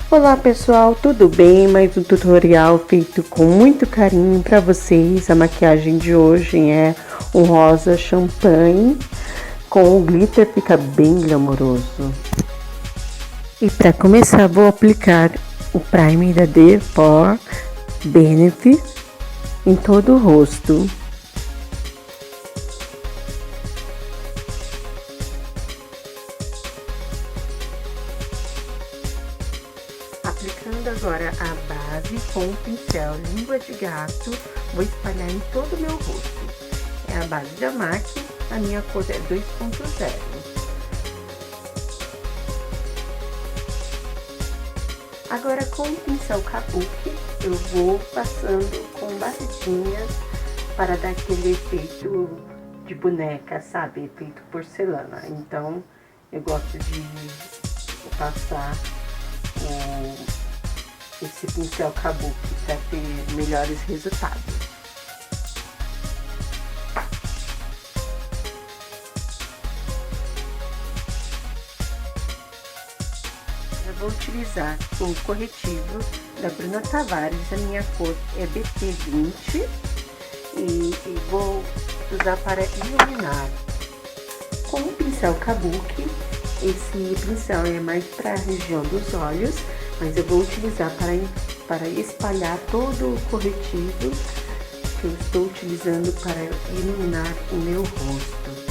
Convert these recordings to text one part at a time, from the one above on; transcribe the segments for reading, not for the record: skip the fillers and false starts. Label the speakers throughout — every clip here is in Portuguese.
Speaker 1: Olá pessoal, tudo bem? Mais um tutorial feito com muito carinho para vocês. A maquiagem de hoje é um rosa champanhe com o glitter, fica bem glamouroso. E para começar vou aplicar o primer da The For Benefit em todo o rosto. Aplicando agora a base com o pincel língua de gato, vou espalhar em todo o meu rosto. É a base da MAC, a minha cor é 2.0. Agora com o pincel Kabuki, eu vou passando com batidinhas para dar aquele efeito de boneca, sabe? Efeito porcelana. Então, eu gosto de passar esse pincel Kabuki para ter melhores resultados. Eu vou utilizar o corretivo da Bruna Tavares, a minha cor é BT20 e vou usar para iluminar. Com o pincel Kabuki, esse pincel é mais para a região dos olhos, mas eu vou utilizar para espalhar todo o corretivo que eu estou utilizando para iluminar o meu rosto.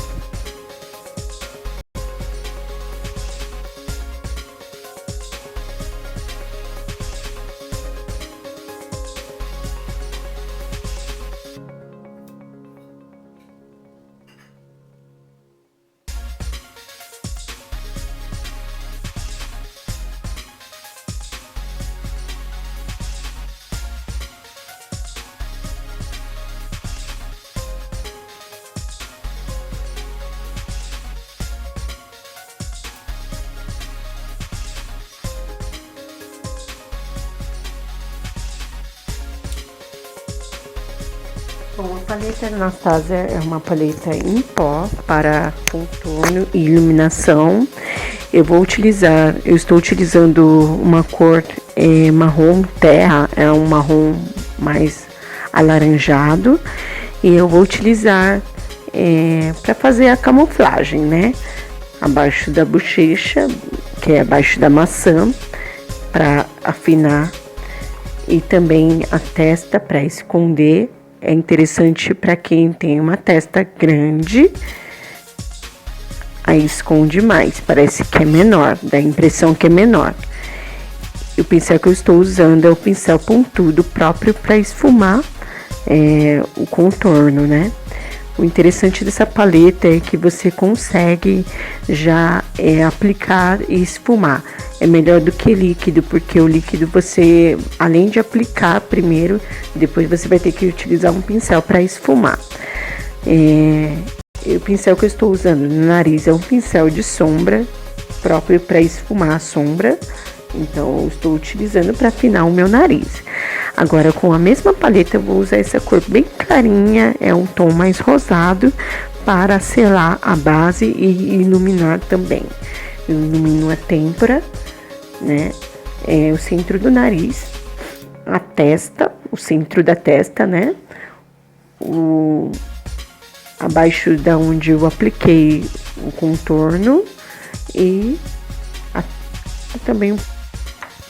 Speaker 1: Bom, a paleta Anastasia é uma paleta em pó para contorno e iluminação. Eu estou utilizando uma cor marrom terra, é um marrom mais alaranjado. E eu vou utilizar para fazer a camuflagem, né? Abaixo da bochecha, que é abaixo da maçã, para afinar. E também a testa para esconder. É interessante para quem tem uma testa grande, aí esconde mais, parece que é menor, dá a impressão que é menor. E o pincel que eu estou usando é o pincel pontudo próprio para esfumar o contorno, né? O interessante dessa paleta é que você consegue já aplicar e esfumar. É melhor do que líquido, porque o líquido você, além de aplicar primeiro, depois você vai ter que utilizar um pincel para esfumar. O pincel que eu estou usando no nariz é um pincel de sombra, próprio para esfumar a sombra. Então, eu estou utilizando para afinar o meu nariz. Agora, com a mesma paleta, eu vou usar essa cor bem clarinha, é um tom mais rosado, para selar a base e iluminar também. Eu ilumino a têmpora, né? O centro do nariz, a testa, o centro da testa, né? Abaixo da onde eu apliquei o contorno e também.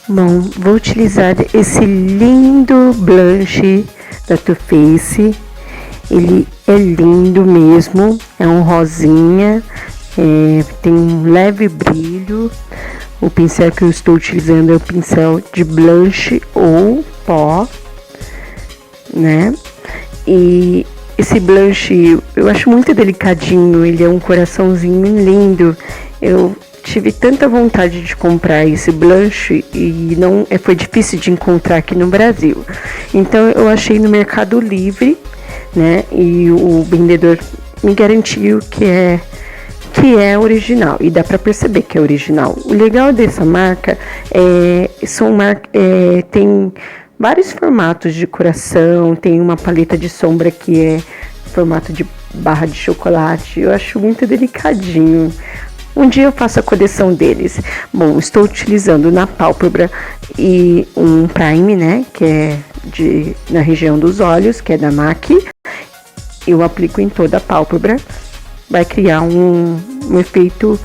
Speaker 1: Bom, vou utilizar esse lindo blush da Too Faced. Ele é lindo mesmo, é um rosinha, tem um leve brilho. O pincel que eu estou utilizando é o pincel de blush ou pó, né? E esse blush eu acho muito delicadinho, ele é um coraçãozinho lindo. Eu tive tanta vontade de comprar esse blush e não foi difícil de encontrar aqui no Brasil. Então eu achei no Mercado Livre, né? E o vendedor me garantiu que é original, e dá para perceber que é original. O legal dessa marca tem vários formatos de coração, tem uma paleta de sombra que é formato de barra de chocolate. Eu acho muito delicadinho. Um dia eu faço a coleção deles. Bom, estou utilizando na pálpebra e um prime, né, que é na região dos olhos, que é da MAC. Eu aplico em toda a pálpebra, vai criar um efeito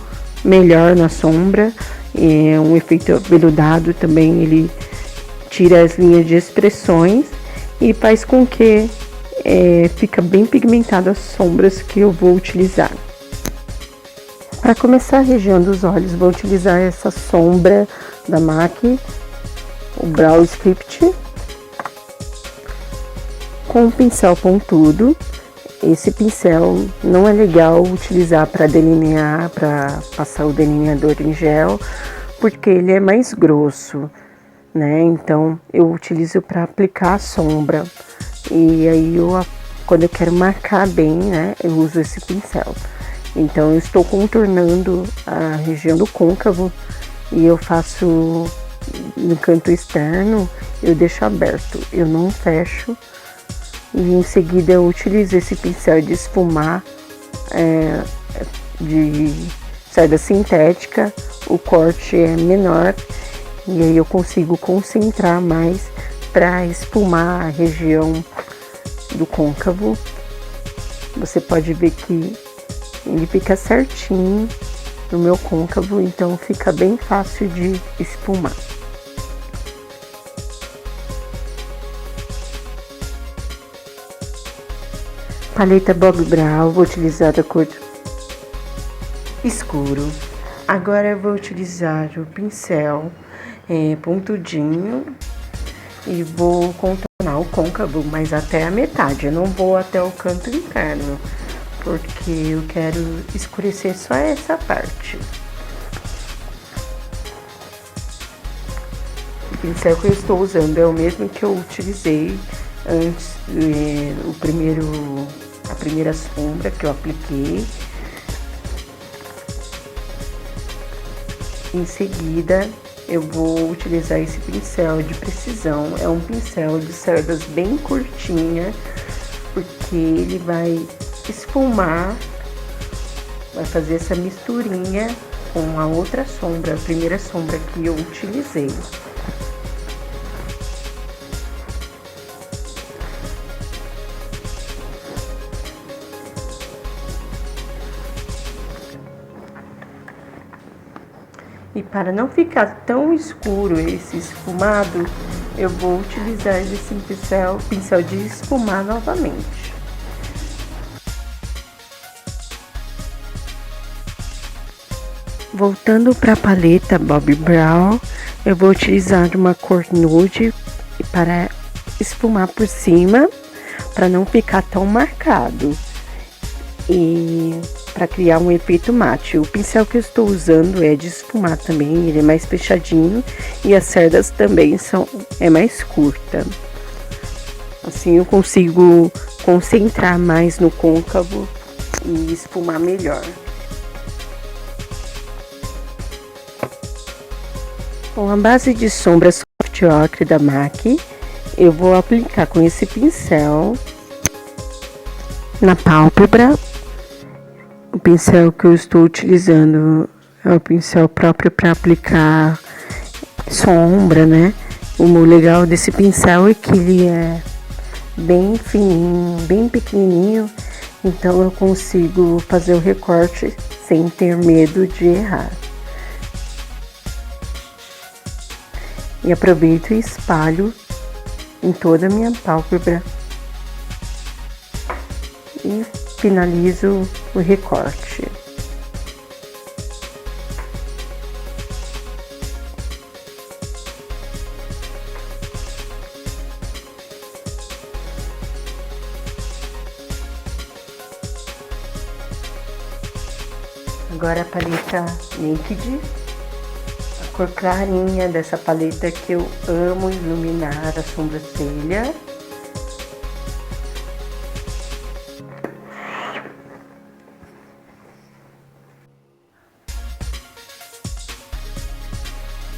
Speaker 1: melhor na sombra, um efeito veludado também. Ele tira as linhas de expressões e faz com que fica bem pigmentado as sombras que eu vou utilizar. Para começar a região dos olhos, vou utilizar essa sombra da MAC, o Brow Script, com um pincel pontudo. Esse pincel não é legal utilizar para delinear, para passar o delineador em gel, porque ele é mais grosso, né? Então eu utilizo para aplicar a sombra. E aí quando eu quero marcar bem, né, eu uso esse pincel. Então eu estou contornando a região do côncavo e eu faço no canto externo, eu deixo aberto, eu não fecho. E em seguida eu utilizo esse pincel de esfumar de cerda sintética. O corte é menor e aí eu consigo concentrar mais para esfumar a região do côncavo. Você pode ver que ele fica certinho no meu côncavo, então fica bem fácil de esfumar. Paleta Bobbi Brown, vou utilizar a cor escuro. Agora eu vou utilizar o pincel pontudinho e vou contornar o côncavo, mas até a metade. Eu não vou até o canto interno, porque eu quero escurecer só essa parte. O pincel que eu estou usando é o mesmo que eu utilizei antes, a primeira sombra que eu apliquei. Em seguida, eu vou utilizar esse pincel de precisão. É um pincel de cerdas bem curtinha, porque ele vai esfumar, vai fazer essa misturinha com a outra sombra, a primeira sombra que eu utilizei. E para não ficar tão escuro esse esfumado, eu vou utilizar esse pincel de esfumar novamente. Voltando para a paleta Bobbi Brown, eu vou utilizar uma cor nude para esfumar por cima, para não ficar tão marcado. E para criar um efeito mate. O pincel que eu estou usando é de esfumar também, ele é mais fechadinho e as cerdas também é mais curta. Assim eu consigo concentrar mais no côncavo e esfumar melhor. Com a base de sombra Soft Ochre da MAC, eu vou aplicar com esse pincel na pálpebra. O pincel que eu estou utilizando é o pincel próprio para aplicar sombra, né? O legal desse pincel é que ele é bem fininho, bem pequenininho, então eu consigo fazer o recorte sem ter medo de errar. E aproveito e espalho em toda a minha pálpebra e finalizo o recorte. Agora a paleta Naked, a cor clarinha dessa paleta que eu amo iluminar a sobrancelha.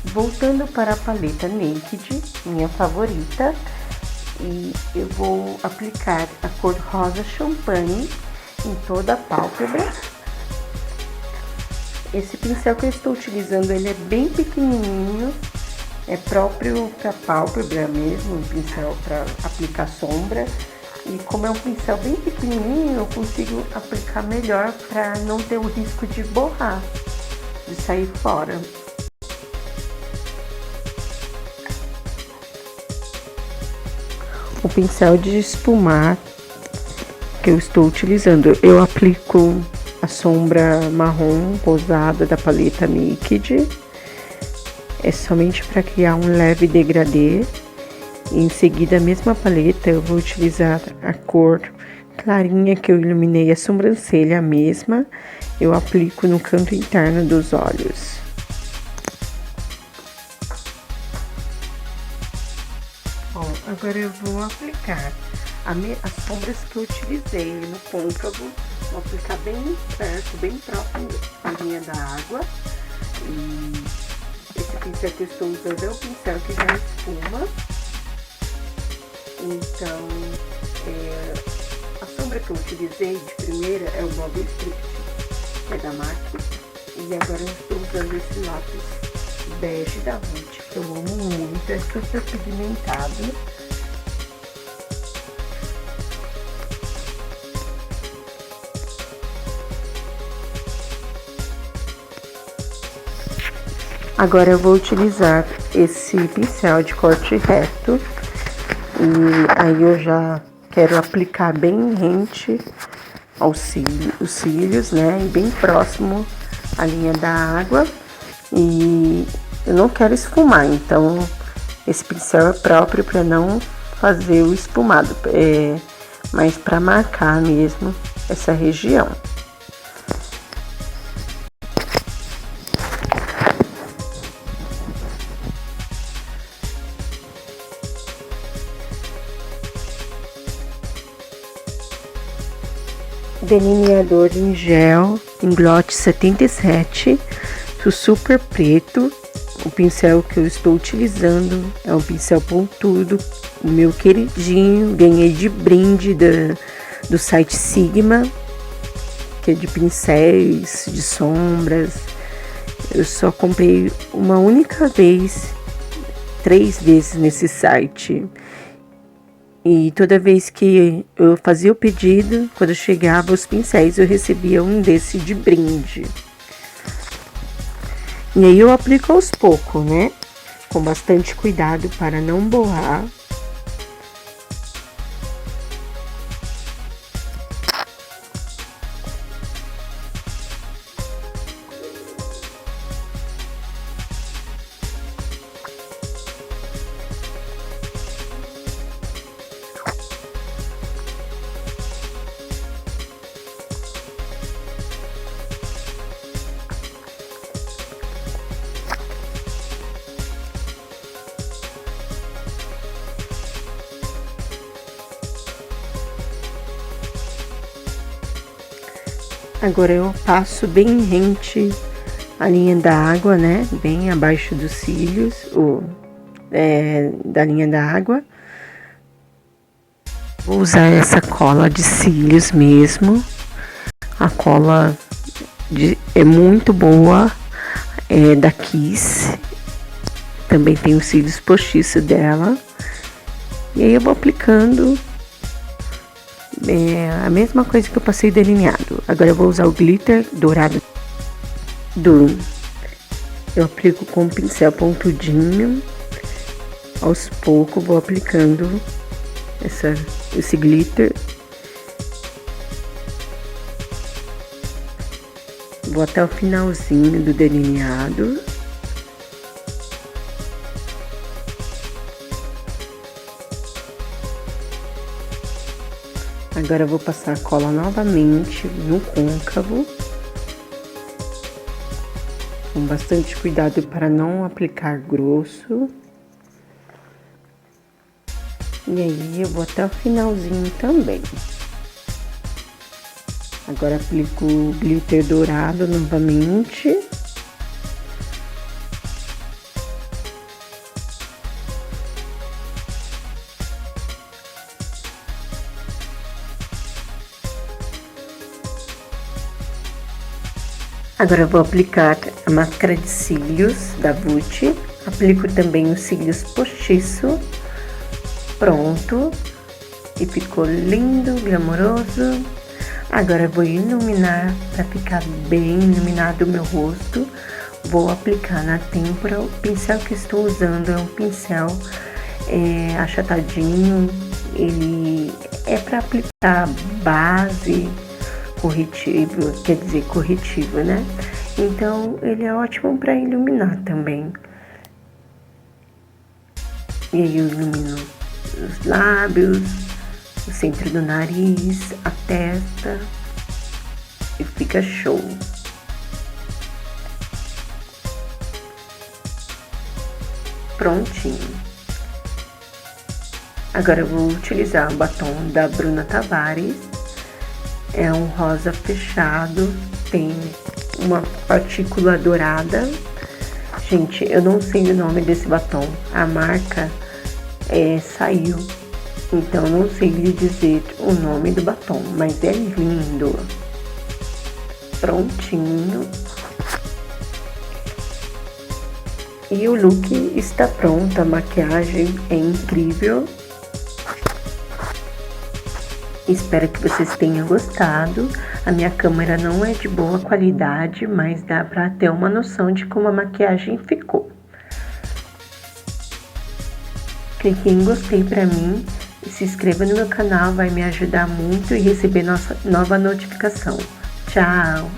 Speaker 1: Voltando para a paleta Naked, minha favorita, e eu vou aplicar a cor rosa champanhe em toda a pálpebra. Esse pincel que eu estou utilizando, ele é bem pequenininho É próprio para pálpebra mesmo, um pincel para aplicar sombra. E como é um pincel bem pequenininho, eu consigo aplicar melhor para não ter o risco de borrar, de sair fora. O pincel de esfumar que eu estou utilizando, eu aplico a sombra marrom rosada da paleta Naked. É somente para criar um leve degradê. E em seguida, a mesma paleta, eu vou utilizar a cor clarinha que eu iluminei a sobrancelha, a mesma, eu aplico no canto interno dos olhos. Bom, agora eu vou aplicar as sombras que eu utilizei no côncavo. Vou aplicar bem perto, bem próximo da linha da água. E esse pincel que eu estou usando é o pincel que já esfuma. Então, a sombra que eu utilizei de primeira é o Bob Strict, que é da MAC. E agora eu estou usando esse lápis bege da Vult, que eu amo muito, é super pigmentado. Agora eu vou utilizar esse pincel de corte reto. E aí eu já quero aplicar bem rente aos cílios, né? E bem próximo à linha da água. E eu não quero esfumar, então esse pincel é próprio para não fazer o esfumado, mas para marcar mesmo essa região. Delineador em gel, em glote 77, do super preto. O pincel que eu estou utilizando é um pincel pontudo, o meu queridinho, ganhei de brinde do site Sigma, que é de pincéis, de sombras. Eu só comprei uma única vez, 3 vezes nesse site. E toda vez que eu fazia o pedido, quando chegava os pincéis, eu recebia um desse de brinde. E aí eu aplico aos poucos, né? Com bastante cuidado para não borrar. Agora eu passo bem rente a linha da água, né? Bem abaixo dos cílios, da linha da água. Vou usar essa cola de cílios mesmo. A cola é muito boa, é da Kiss. Também tem os cílios postiços dela. E aí eu vou aplicando a mesma coisa que eu passei delineado. Agora eu vou usar o glitter dourado do. Eu aplico com o pincel pontudinho. Aos poucos vou aplicando esse glitter. Vou até o finalzinho do delineado. Agora eu vou passar a cola novamente no côncavo, com bastante cuidado para não aplicar grosso. E aí eu vou até o finalzinho também. Agora aplico o glitter dourado novamente. Agora eu vou aplicar a máscara de cílios da Vult. Aplico também os cílios postiço. Pronto. E ficou lindo, glamouroso. Agora eu vou iluminar para ficar bem iluminado o meu rosto. Vou aplicar na têmpora. O pincel que estou usando é um pincel achatadinho. Ele é para aplicar base corretivo, quer dizer, corretivo, né? Então ele é ótimo para iluminar também. E aí eu ilumino os lábios, o centro do nariz, a testa e fica show. Prontinho. Agora eu vou utilizar o batom da Bruna Tavares. É um rosa fechado, tem uma partícula dourada. Gente, eu não sei o nome desse batom. A marca saiu, então não sei lhe dizer o nome do batom, mas é lindo. Prontinho. E o look está pronto, a maquiagem é incrível. Espero que vocês tenham gostado. A minha câmera não é de boa qualidade, mas dá para ter uma noção de como a maquiagem ficou. Clique em gostei para mim e se inscreva no meu canal, vai me ajudar muito e receber nossa nova notificação. Tchau!